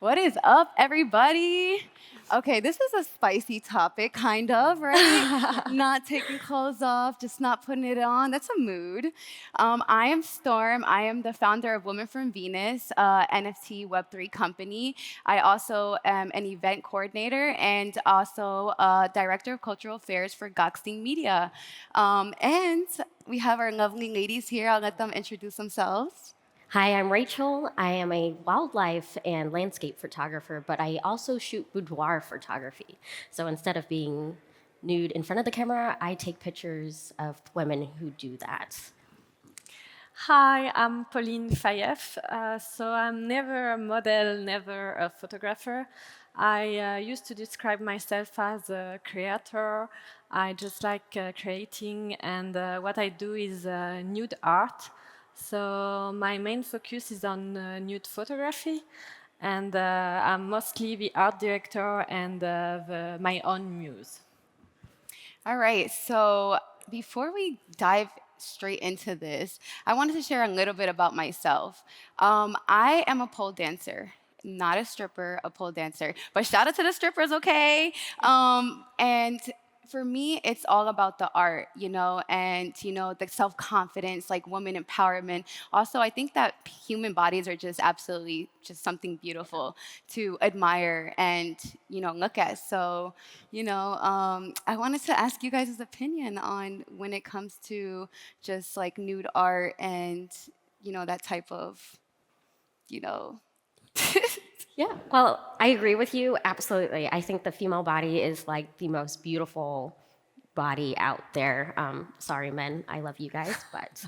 What is up, everybody? Okay, this is a spicy topic, kind of, right? Not taking clothes off, just not putting it on. That's a mood. I am Storm. I am the founder of Women from Venus, NFT Web3 company. I also am an event coordinator and also director of cultural affairs for Goxting Media. And we have our lovely ladies here. I'll let them introduce themselves. Hi, I'm Rachel. I am a wildlife and landscape photographer, but I also shoot boudoir photography. So instead of being nude in front of the camera, I take pictures of women who do that. Hi, I'm Pauline Faieff. So I'm never a model, never a photographer. I used to describe myself as a creator. I just like creating, and what I do is nude art. So my main focus is on nude photography, and I'm mostly the art director and my own muse. All right, so before we dive straight into this, I wanted to share a little bit about myself. I am a pole dancer, not a stripper, a pole dancer. But shout out to the strippers, okay? And for me, it's all about the art, and the self-confidence, like woman empowerment. Also, I think that human bodies are just absolutely just something beautiful to admire and look at. So, I wanted to ask you guys' opinion on when it comes to just like nude art and that type of, you know. Yeah, well, I agree with you, absolutely. I think the female body is like the most beautiful body out there. Sorry, men, I love you guys, but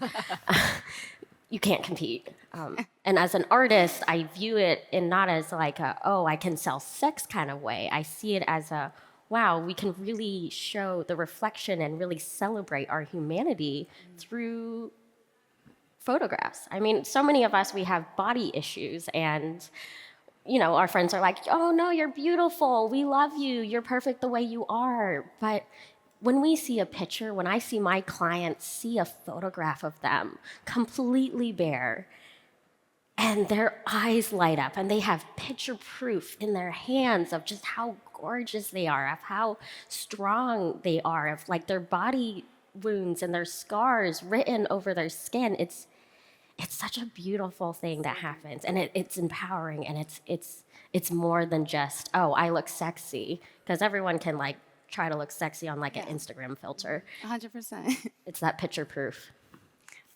you can't compete. And as an artist, I view it in not as like a, oh, I can sell sex kind of way. I see it as a, wow, we can really show the reflection and really celebrate our humanity through photographs. I mean, so many of us, we have body issues, and our friends are like, oh no, you're beautiful, we love you, you're perfect the way you are. But when we see a picture, when I see my clients see a photograph of them completely bare, and their eyes light up, and they have picture proof in their hands of just how gorgeous they are, of how strong they are, of like their body wounds and their scars written over their skin, it's such a beautiful thing that happens, and it's empowering, and it's more than just, oh, I look sexy, because everyone can like try to look sexy on like an Instagram filter. 100%. It's that picture proof.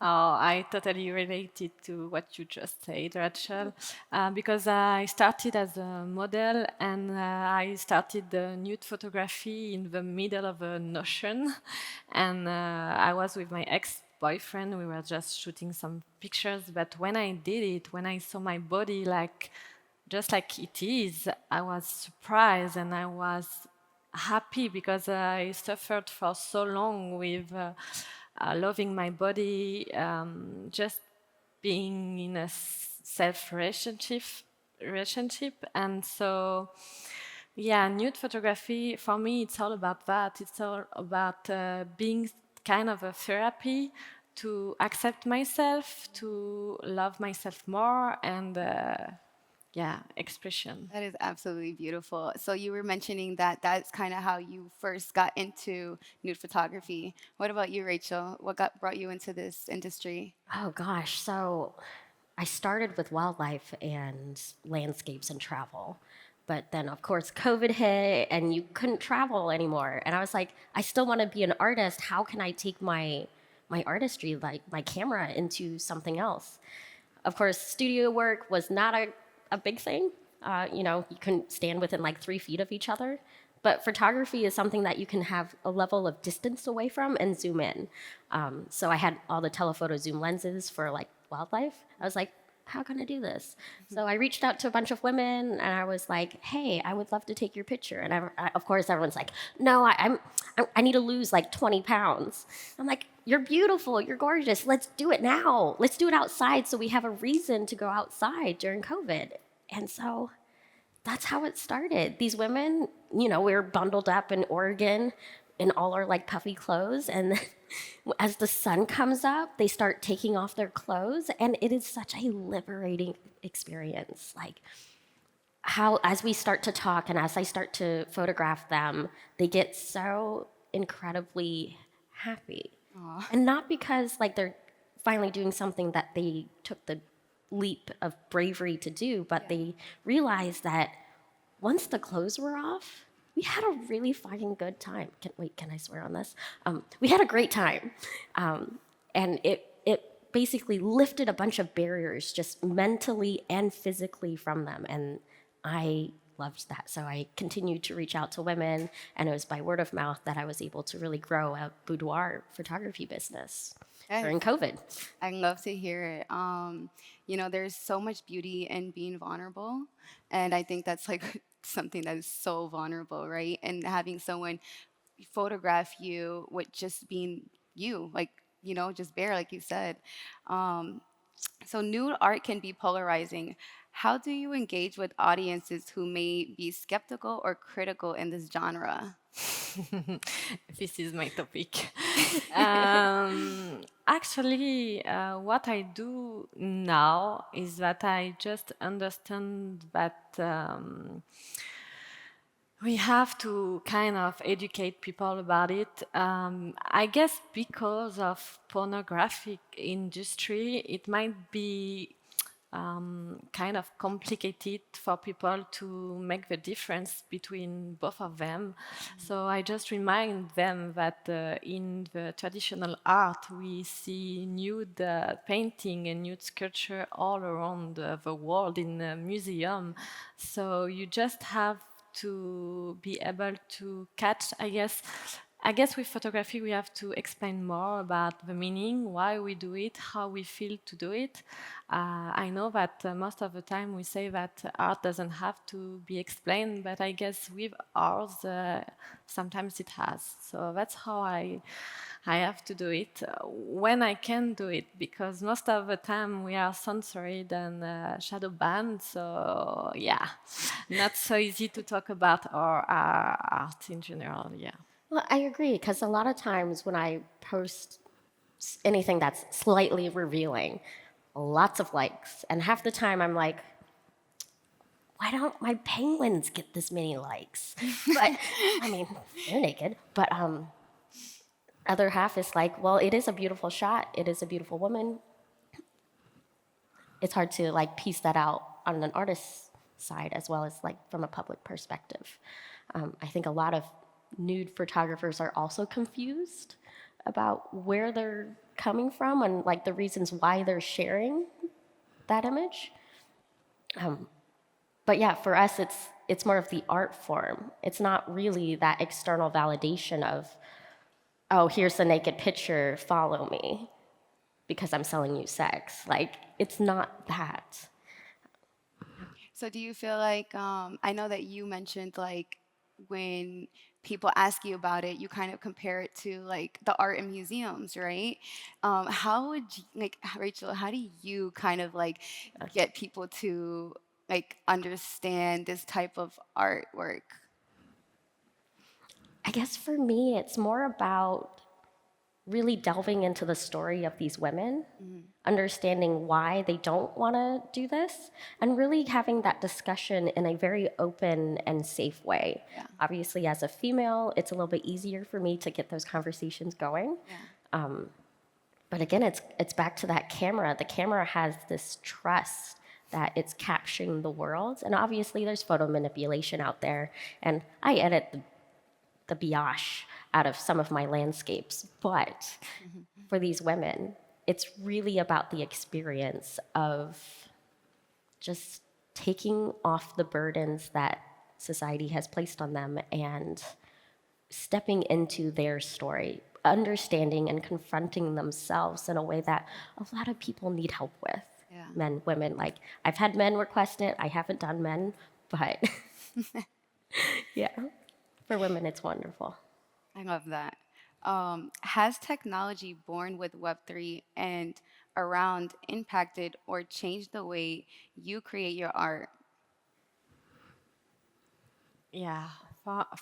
Oh, I totally related to what you just said, Rachel, because I started as a model, and I started the nude photography in the middle of an ocean, and I was with my ex-boyfriend. We were just shooting some pictures, but when I did it, when I saw my body just like it is, I was surprised, and I was happy because I suffered for so long with loving my body, just being in a self relationship, and so yeah, nude photography for me, it's all about that. It's all about being kind of a therapy to accept myself, to love myself more, and yeah, expression. That is absolutely beautiful. So you were mentioning that that's kind of how you first got into nude photography. What about you, Rachel? What brought you into this industry? Oh gosh, so I started with wildlife and landscapes and travel. But then, of course, COVID hit and you couldn't travel anymore. And I was like, I still want to be an artist. How can I take my artistry, like my camera, into something else? Of course, studio work was not a big thing. You couldn't stand within like 3 feet of each other. But photography is something that you can have a level of distance away from and zoom in. So I had all the telephoto zoom lenses for like wildlife. I was like, how can I do this? So I reached out to a bunch of women, and I was like, hey, I would love to take your picture. And of course, everyone's like, no, I need to lose like 20 pounds. I'm like, you're beautiful, you're gorgeous, let's do it now. Let's do it outside so we have a reason to go outside during COVID. And so that's how it started. These women, we were bundled up in Oregon in all our like puffy clothes, and as the sun comes up, they start taking off their clothes, and it is such a liberating experience. Like, how as we start to talk and as I start to photograph them, they get so incredibly happy. Aw. And not because like they're finally doing something that they took the leap of bravery to do, but Yeah. they realize that once the clothes were off, we had a really fucking good time. Can I swear on this? We had a great time. And it basically lifted a bunch of barriers just mentally and physically from them. And I loved that. So I continued to reach out to women, and it was by word of mouth that I was able to really grow a boudoir photography business during COVID. I love to hear it. There's so much beauty in being vulnerable, and I think that's like something that is so vulnerable, right? And having someone photograph you with just being you, like just bare, like you said. Um, so nude art can be polarizing. How do you engage with audiences who may be skeptical or critical in this genre? This is my topic. Actually, what I do now is that I just understand that we have to kind of educate people about it. I guess because of pornographic industry, it might be kind of complicated for people to make the difference between both of them. So I just remind them that in the traditional art, we see nude painting and nude sculpture all around the world in a museum. So you just have to be able to catch, I guess with photography we have to explain more about the meaning, why we do it, how we feel to do it. I know that most of the time we say that art doesn't have to be explained, but I guess with ours sometimes it has. So that's how I have to do it when I can do it, because most of the time we are censored and shadow banned. So yeah, not so easy to talk about our art in general. Yeah. Well, I agree, because a lot of times when I post anything that's slightly revealing, lots of likes. And half the time I'm like, why don't my penguins get this many likes? But I mean, they're naked. But other half is like, well, it is a beautiful shot. It is a beautiful woman. It's hard to like piece that out on an artist's side as well as like from a public perspective. I think a lot of nude photographers are also confused about where they're coming from and like the reasons why they're sharing that image. But yeah, for us, it's more of the art form. It's not really that external validation of, oh, here's the naked picture, follow me, because I'm selling you sex. Like, it's not that. So do you feel like I know that you mentioned like when people ask you about it, you kind of compare it to like the art in museums, right? How would you, like Rachel? How do you kind of like get people to like understand this type of artwork? I guess for me, it's more about really delving into the story of these women, understanding why they don't want to do this, and really having that discussion in a very open and safe way. Yeah. Obviously, as a female, it's a little bit easier for me to get those conversations going. Yeah. But again, it's back to that camera. The camera has this trust that it's capturing the world. And obviously, there's photo manipulation out there. And I edit the biash out of some of my landscapes. But for these women, it's really about the experience of just taking off the burdens that society has placed on them and stepping into their story, understanding and confronting themselves in a way that a lot of people need help with. Yeah. Men, women, like I've had men request it. I haven't done men, but yeah, for women, it's wonderful. I love that. Has technology born with Web3 and around impacted or changed the way you create your art? Yeah,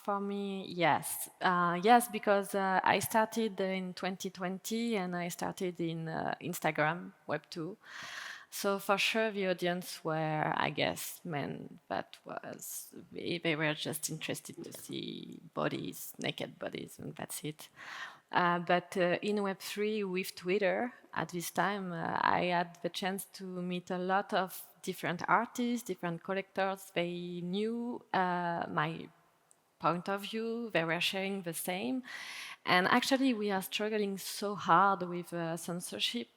for me, yes. Yes, because I started in 2020 and I started in Instagram, Web2. So for sure, the audience were, I guess, men, but they were just interested to see bodies, naked bodies, and that's it. But in Web3 with Twitter, at this time, I had the chance to meet a lot of different artists, different collectors. They knew my point of view, they were sharing the same. And actually, we are struggling so hard with censorship.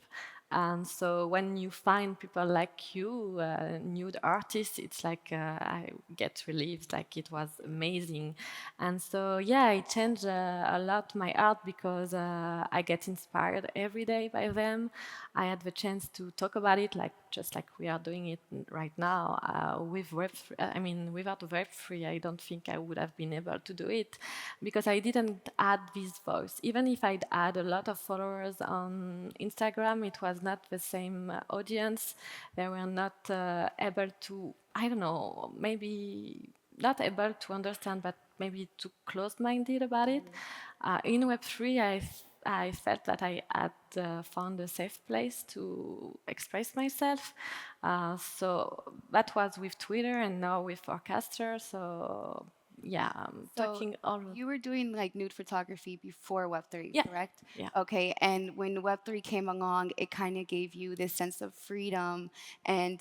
And so when you find people like you, nude artists, it's like I get relieved, like it was amazing. And so, yeah, it changed a lot my art because I get inspired every day by them. I had the chance to talk about it, like just like we are doing it right now. With I mean, without Web3, I don't think I would have been able to do it because I didn't add this voice. Even if I'd had a lot of followers on Instagram, it was not the same audience. They were not able to, I don't know, maybe not able to understand, but maybe too close-minded about it. In Web3, I felt that I had found a safe place to express myself. So that was with Twitter and now with Forecaster. So yeah, I'm So talking all. you were doing like nude photography before Web3, Yeah, correct? yeah. Okay, and when Web3 came along, it kind of gave you this sense of freedom and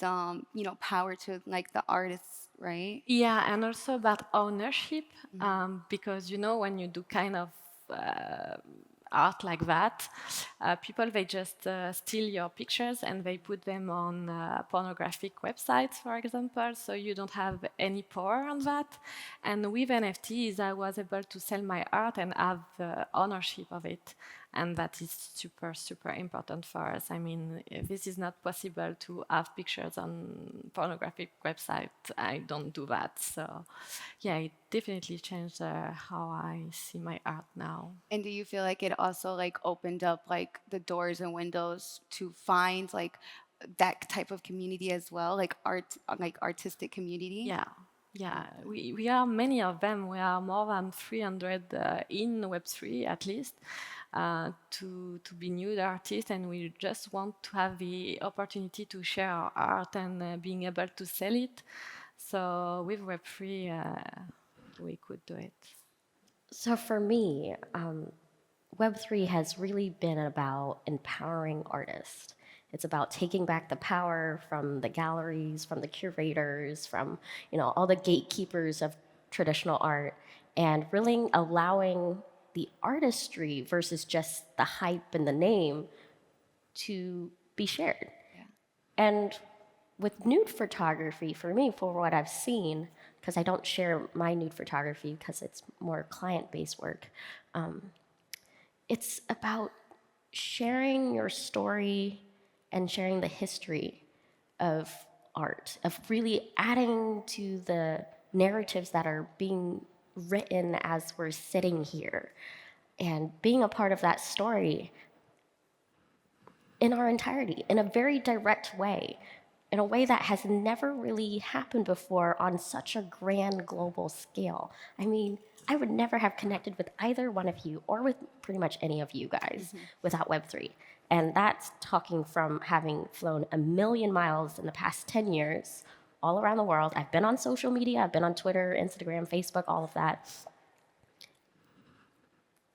power to like the artists, right? Yeah, and also about ownership, because when you do kind of uh, art like that, people they just steal your pictures and they put them on pornographic websites, for example. So you don't have any power on that. And with NFTs, I was able to sell my art and have ownership of it. And that is super, super important for us. I mean, if this is not possible to have pictures on pornographic website. I don't do that. So, yeah, it definitely changed how I see my art now. And do you feel like it also like opened up like the doors and windows to find like that type of community as well, like like artistic community? Yeah, yeah, we are many of them. We are more than 300 in Web3 at least to be nude artists, and we just want to have the opportunity to share our art and being able to sell it. So with Web3, we could do it. So for me, Web3 has really been about empowering artists. It's about taking back the power from the galleries, from the curators, from all the gatekeepers of traditional art, and really allowing the artistry versus just the hype and the name to be shared. Yeah. And with nude photography, for me, for what I've seen, because I don't share my nude photography because it's more client-based work, it's about sharing your story and sharing the history of art, of really adding to the narratives that are being written as we're sitting here and being a part of that story in our entirety, in a very direct way, in a way that has never really happened before on such a grand global scale. I mean, I would never have connected with either one of you or with pretty much any of you guys without Web3. And that's talking from having flown 1,000,000 miles in the past 10 years all around the world. I've been on social media, I've been on Twitter, Instagram, Facebook, all of that.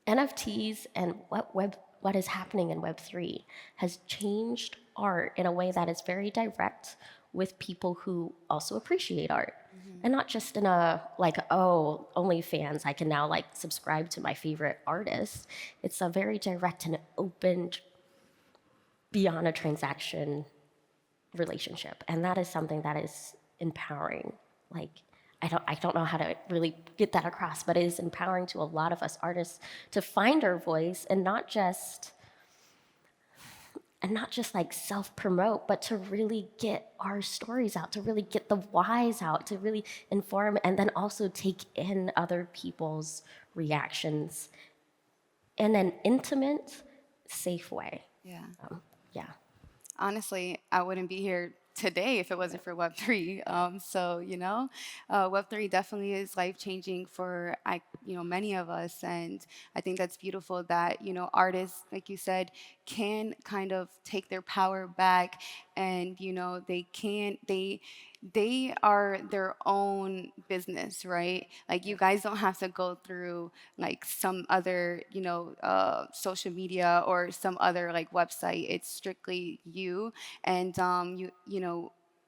NFTs and what is happening in Web3 has changed art in a way that is very direct with people who also appreciate art. And not just in a like, oh, OnlyFans, I can now like subscribe to my favorite artist. It's a very direct and open, beyond a transaction relationship. And that is something that is empowering. Like, I don't know how to really get that across, but it is empowering to a lot of us artists to find our voice and not just like self-promote, but to really get our stories out, to really get the whys out, to really inform and then also take in other people's reactions in an intimate, safe way. Yeah. Yeah. Honestly, I wouldn't be here today if it wasn't for Web3. So Web3 definitely is life changing for many of us, and I think that's beautiful that artists, like you said, can kind of take their power back, and they are their own business, right? Like you guys don't have to go through like some other social media or some other like website. It's strictly you, and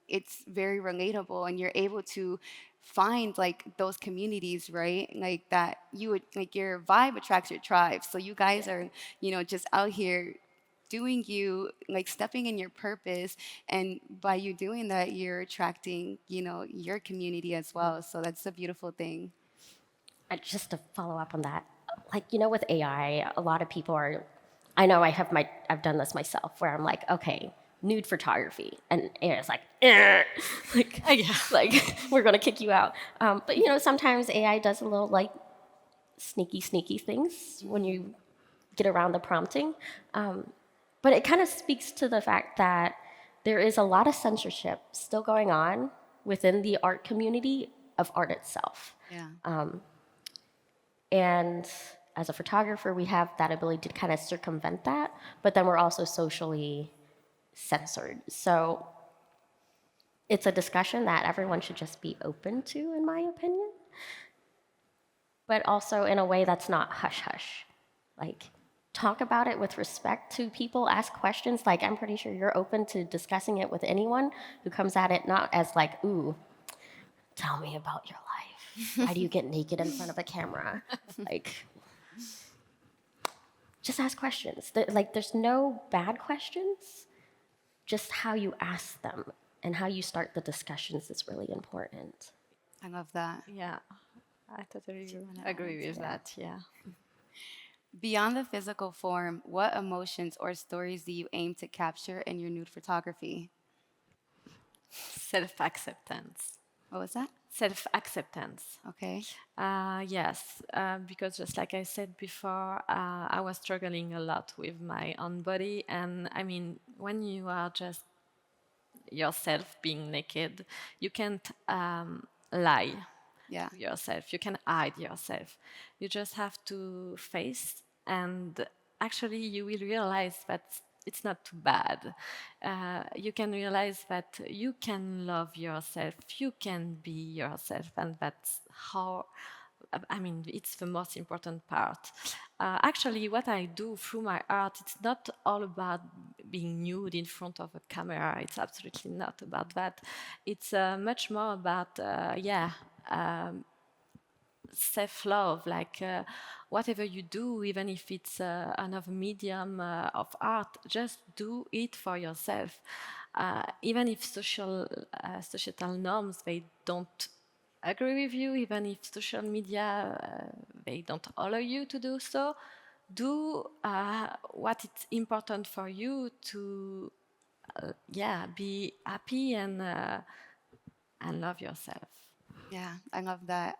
it's very relatable, and you're able to find like those communities, right? Like that you would like your vibe attracts your tribe. So you guys are just out here doing you, like stepping in your purpose, and by you doing that you're attracting your community as well. So that's a beautiful thing. Just to follow up on that, like, with AI, a lot of people are, I know I've done this myself where I'm like, okay, nude photography. And it's like, like, Yeah. like, we're going to kick you out. But, sometimes AI does a little like sneaky things when you get around the prompting. But it kind of speaks to the fact that there is a lot of censorship still going on within the art community of art itself. Yeah. And as a photographer, we have that ability to kind of circumvent that, but then we're also socially censored. So it's a discussion that everyone should just be open to, in my opinion, but also in a way that's not hush hush. Like, talk about it with respect to people, ask questions. Like, I'm pretty sure you're open to discussing it with anyone who comes at it not as like, ooh, tell me about your life. Why do you get naked in front of a camera? Like, just ask questions. There's no bad questions, just how you ask them and how you start the discussions is really important. I love that. Yeah, I totally wanna agree add with to that. Yeah. Beyond the physical form, what emotions or stories do you aim to capture in your nude photography? Self-acceptance. What was that? Self-acceptance. Okay. Yes, because just like I said before, I was struggling a lot with my own body. And I mean, when you are just yourself being naked, you can't lie Yeah. to yourself. You can hide yourself. You just have to face, and actually, you will realize that it's not too bad. You can realize that you can love yourself, you can be yourself, and that's how. I mean, it's the most important part. Actually, what I do through my art, it's not all about being nude in front of a camera. It's absolutely not about that. It's much more about, um, self-love, like whatever you do, even if it's another medium of art, just do it for yourself. Even if societal norms, they don't agree with you, even if social media, they don't allow you to do so, do what is important for you to be happy and love yourself. Yeah, I love that.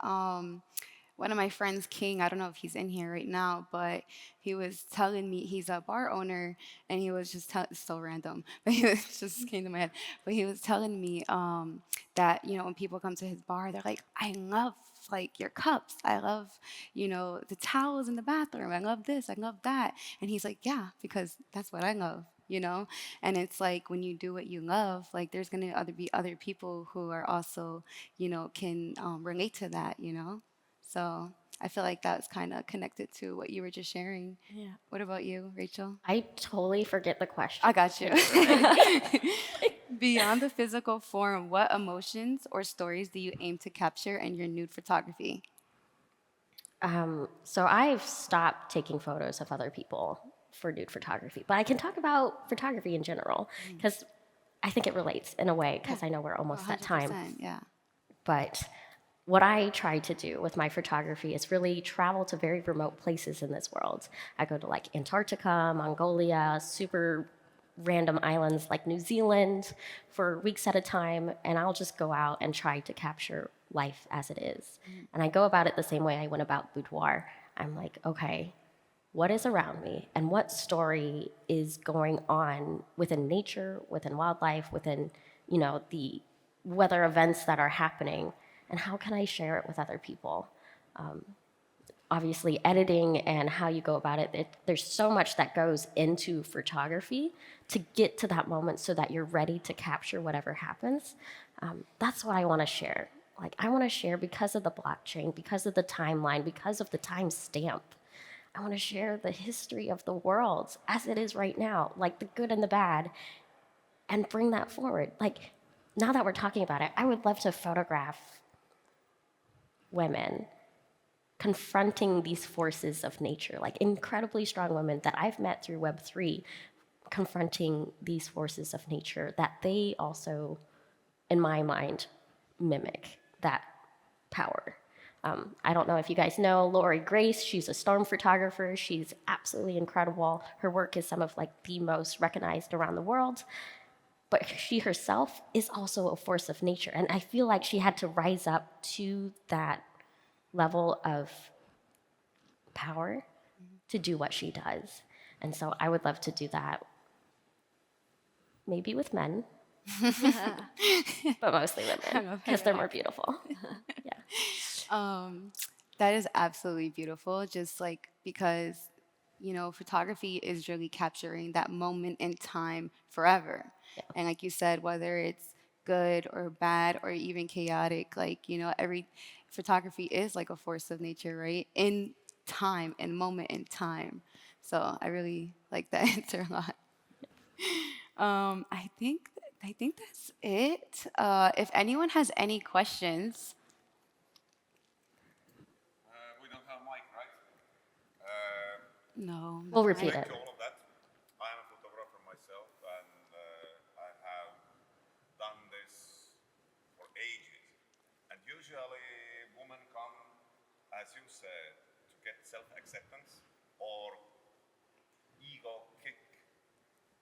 One of my friends, King, I don't know if he's in here right now, but he was telling me he's a bar owner, and he was just it's so random, but it just came to my head. But he was telling me that when people come to his bar, they're like, "I love like your cups. I love the towels in the bathroom. I love this. I love that." And he's like, "Yeah, because that's what I love." And it's like when you do what you love, like there's gonna be other people who are also can relate to that. So I feel like that's kind of connected to what you were just sharing. Yeah. What about you, Rachel? I totally forget the question. I got you. Beyond the physical form, what emotions or stories do you aim to capture in your nude photography? So I've stopped taking photos of other people for nude photography, but I can talk about photography in general because I think it relates in a way because I know we're almost at time. 100%, yeah. But what I try to do with my photography is really travel to very remote places in this world. I go to like Antarctica, Mongolia, super random islands like New Zealand for weeks at a time, and I'll just go out and try to capture life as it is. And I go about it the same way I went about boudoir. I'm like, okay, what is around me and what story is going on within nature, within wildlife, within the weather events that are happening, and how can I share it with other people? Obviously, editing and how you go about it, there's so much that goes into photography to get to that moment so that you're ready to capture whatever happens. That's what I want to share. Like, I want to share because of the blockchain, because of the timeline, because of the time stamp. I want to share the history of the world as it is right now, like the good and the bad, and bring that forward. Like, now that we're talking about it, I would love to photograph women confronting these forces of nature, like incredibly strong women that I've met through Web3, confronting these forces of nature that they also, in my mind, mimic that power. I don't know if you guys know Lori Grace. She's a storm photographer. She's absolutely incredible. Her work is some of like the most recognized around the world. But she herself is also a force of nature. And I feel like she had to rise up to that level of power to do what she does. And so I would love to do that, maybe with men, but mostly women, because they're more beautiful. Yeah. That is absolutely beautiful, just like because, photography is really capturing that moment in time forever. Yeah. And like you said, whether it's good or bad or even chaotic, like, every photography is like a force of nature, right? In time, in moment in time. So I really like that answer a lot. I think that's it. If anyone has any questions, We don't have mic, right? no. We'll not repeat mine. it. To all of that, I am a photographer myself, and I have done this for ages. And usually, women come, as you said, to get self-acceptance or ego kick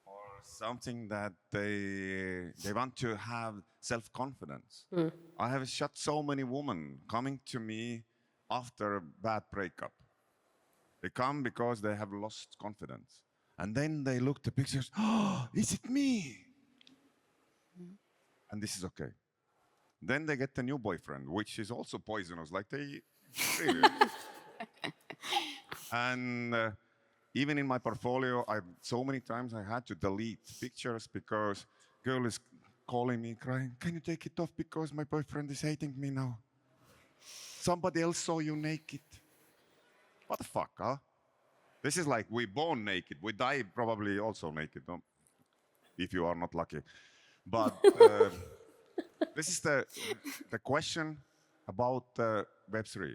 or something that they want to have self-confidence. I have shot so many women coming to me after a bad breakup. They come because they have lost confidence. And then they look at the pictures, oh, is it me? And this is okay. Then they get a new boyfriend, which is also poisonous. Like they really. And even in my portfolio, so many times I had to delete pictures because girl is calling me crying, can you take it off because my boyfriend is hating me now? Somebody else saw you naked. What the fuck, huh? This is like we born naked. We die probably also naked, no? If you are not lucky. But this is the question about Web3.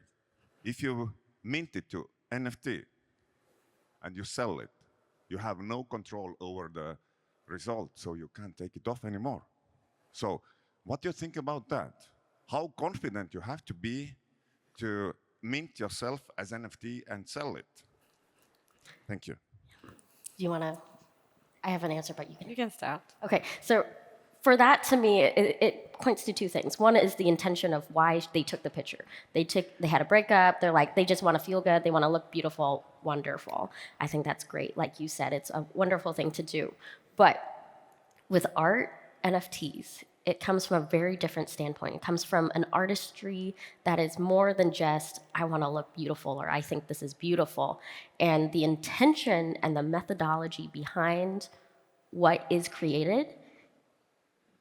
If you mint it to NFT and you sell it, you have no control over the result, so you can't take it off anymore. So what do you think about that? How confident you have to be to mint yourself as NFT and sell it? Thank you. Do you want to? I have an answer, but you can. You can start. Okay, so for that, to me, it points to two things. One is the intention of why they took the picture. They had a breakup. They're like, they just want to feel good. They want to look beautiful, wonderful. I think that's great. Like you said, it's a wonderful thing to do. But with art, NFTs, it comes from a very different standpoint. It comes from an artistry that is more than just, I want to look beautiful or I think this is beautiful. And the intention and the methodology behind what is created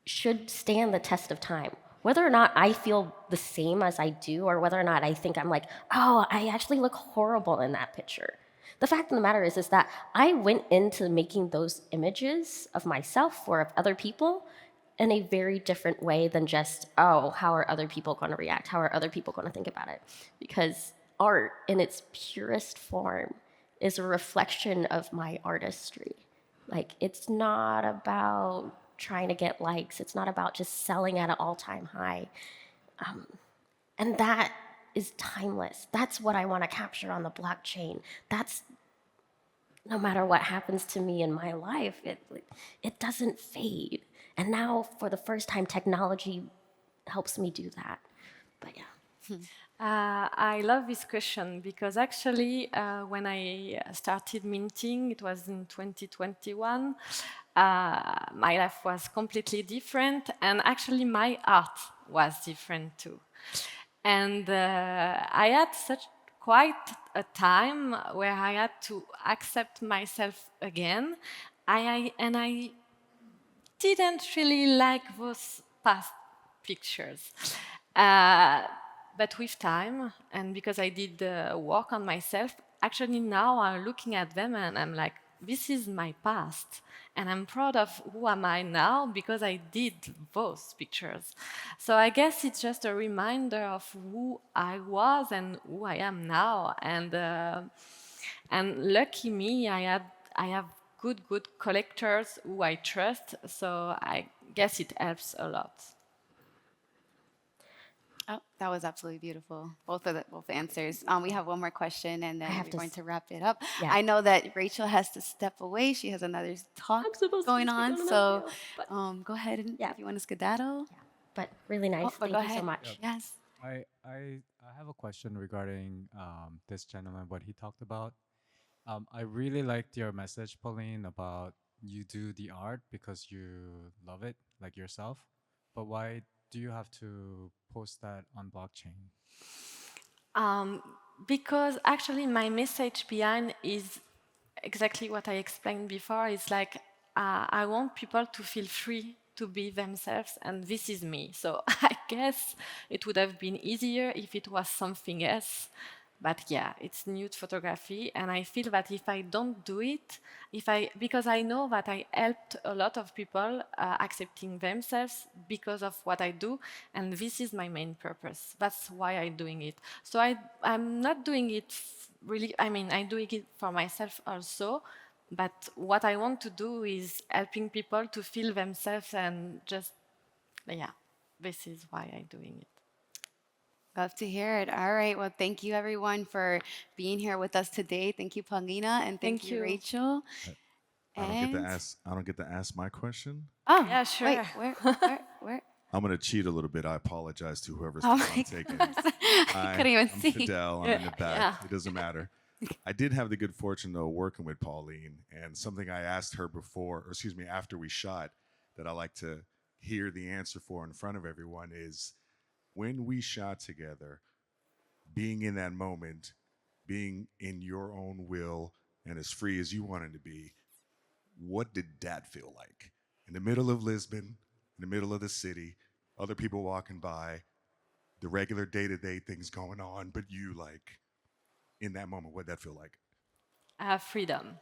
should stand the test of time. Whether or not I feel the same as I do, or whether or not I think I'm like, oh, I actually look horrible in that picture. The fact of the matter is that I went into making those images of myself or of other people in a very different way than just, oh, how are other people going to react? How are other people going to think about it? Because art in its purest form is a reflection of my artistry. Like, it's not about trying to get likes. It's not about just selling at an all-time high. And that is timeless. That's what I want to capture on the blockchain. That's no matter what happens to me in my life, it doesn't fade. And now, for the first time, technology helps me do that. But yeah. I love this question because actually, when I started minting, it was in 2021. My life was completely different, and actually, my art was different too. And I had such quite a time where I had to accept myself again. And I didn't really like those past pictures. Uh, but with time, and because I did work on myself, actually now I'm looking at them and I'm like, this is my past. And I'm proud of who am I now because I did those pictures. So I guess it's just a reminder of who I was and who I am now. And lucky me, I have good collectors who I trust. So I guess it helps a lot. Oh, that was absolutely beautiful. Both answers. We have one more question, and I then have we're to going to wrap it up. Yeah. I know that Rachel has to step away. She has another talk I'm supposed going to speak on. on So another but go ahead and yeah. if you want to skedaddle. Yeah. But really nice. Oh, but go Thank you so ahead. much. Yep. Yes. I have a question regarding this gentleman, what he talked about. I really liked your message, Pauline, about you do the art because you love it, like yourself. But why do you have to post that on blockchain? Um, because actually my message behind is exactly what I explained before. It's like I want people to feel free to be themselves, and this is me. So I guess it would have been easier if it was something else. But yeah, it's nude photography, and I feel that if I don't do it, because I know that I helped a lot of people accepting themselves because of what I do, and this is my main purpose. That's why I'm doing it. So I'm not doing it really. I mean, I'm doing it for myself also, but what I want to do is helping people to feel themselves and just, yeah, this is why I'm doing it. Love to hear it. All right. Well, thank you everyone for being here with us today. Thank you, Paulina, and thank Thank you, you. Rachel. I I don't get to And ask. I don't get to ask my question. oh, Yeah, wait, sure. where? I'm gonna cheat a little bit. I apologize to whoever's Oh turn my I'm taking. gosh. I couldn't even I'm see. Fidel. I'm in the back. Yeah. It doesn't matter. I did have the good fortune though working with Pauline, and something I asked her before, or excuse me, after we shot, that I like to hear the answer for in front of everyone is when we shot together, being in that moment, being in your own will and as free as you wanted to be, what did that feel like? In the middle of Lisbon, in the middle of the city, other people walking by, the regular day to day things going on, but you like in that moment, what did that feel like? Freedom.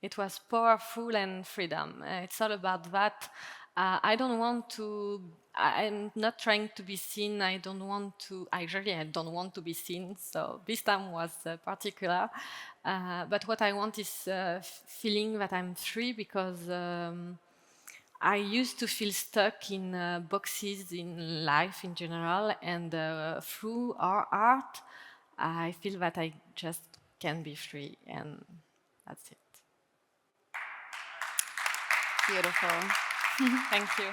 It was powerful and freedom. It's all about that. I don't want to. I'm not trying to be seen. I don't want to. Actually, I don't want to be seen. So this time was particular. But what I want is feeling that I'm free because I used to feel stuck in boxes in life in general, and through our art, I feel that I just can be free, and that's it. Beautiful. Thank you.